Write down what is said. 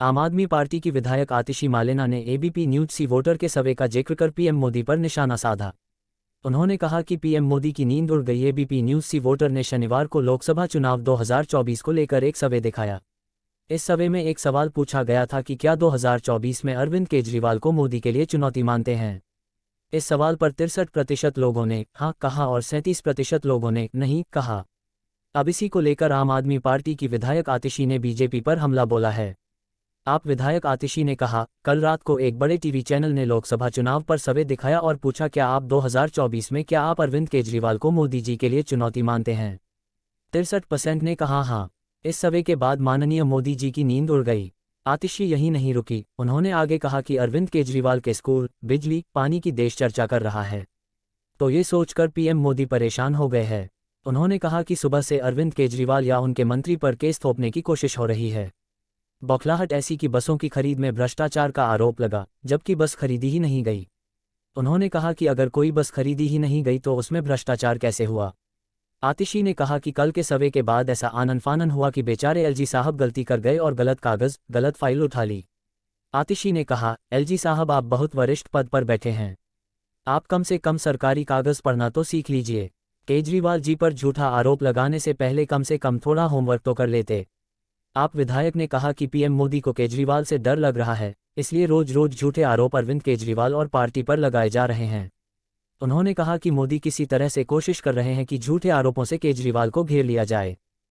आम आदमी पार्टी की विधायक आतिशी मालेना ने एबीपी न्यूज सी वोटर के सर्वे का जिक्र कर पीएम मोदी पर निशाना साधा। उन्होंने कहा कि पीएम मोदी की नींद उड़ गई। एबीपी न्यूज सी वोटर ने शनिवार को लोकसभा चुनाव 2024 को लेकर एक सर्वे दिखाया। इस सर्वे में एक सवाल पूछा गया था कि क्या 2024 में अरविंद केजरीवाल को मोदी के लिए चुनौती मानते हैं। इस सवाल पर 63% लोगों ने हाँ कहा और 37% लोगों ने नहीं कहा। अब इसी को लेकर आम आदमी पार्टी की विधायक आतिशी ने बीजेपी पर हमला बोला है। आप विधायक आतिशी ने कहा, कल रात को एक बड़े टीवी चैनल ने लोकसभा चुनाव पर सर्वे दिखाया और पूछा क्या आप 2024 में क्या आप अरविंद केजरीवाल को मोदी जी के लिए चुनौती मानते हैं। 63% ने कहा हाँ। इस सर्वे के बाद माननीय मोदी जी की नींद उड़ गई। आतिशी यहीं नहीं रुकी, उन्होंने आगे कहा कि अरविंद केजरीवाल के स्कूल, बिजली, पानी की देश चर्चा कर रहा है, तो ये सोचकर पीएम मोदी परेशान हो गए हैं। उन्होंने कहा कि सुबह से अरविंद केजरीवाल या उनके मंत्री पर केस थोपने की कोशिश हो रही है। बौखलाहट ऐसी कि बसों की खरीद में भ्रष्टाचार का आरोप लगा, जबकि बस खरीदी ही नहीं गई। उन्होंने कहा कि अगर कोई बस खरीदी ही नहीं गई तो उसमें भ्रष्टाचार कैसे हुआ। आतिशी ने कहा कि कल के सर्वे के बाद ऐसा आनन फानन हुआ कि बेचारे एलजी साहब गलती कर गए और गलत कागज, गलत फाइल उठा ली। आतिशी ने कहा, एलजी साहब आप बहुत वरिष्ठ पद पर बैठे हैं, आप कम से कम सरकारी कागज पढ़ना तो सीख लीजिए। केजरीवाल जी पर झूठा आरोप लगाने से पहले कम से कम थोड़ा होमवर्क तो कर लेते। आप विधायक ने कहा कि पीएम मोदी को केजरीवाल से डर लग रहा है, इसलिए रोज रोज झूठे आरोप अरविंद केजरीवाल और पार्टी पर लगाए जा रहे हैं। उन्होंने कहा कि मोदी किसी तरह से कोशिश कर रहे हैं कि झूठे आरोपों से केजरीवाल को घेर लिया जाए।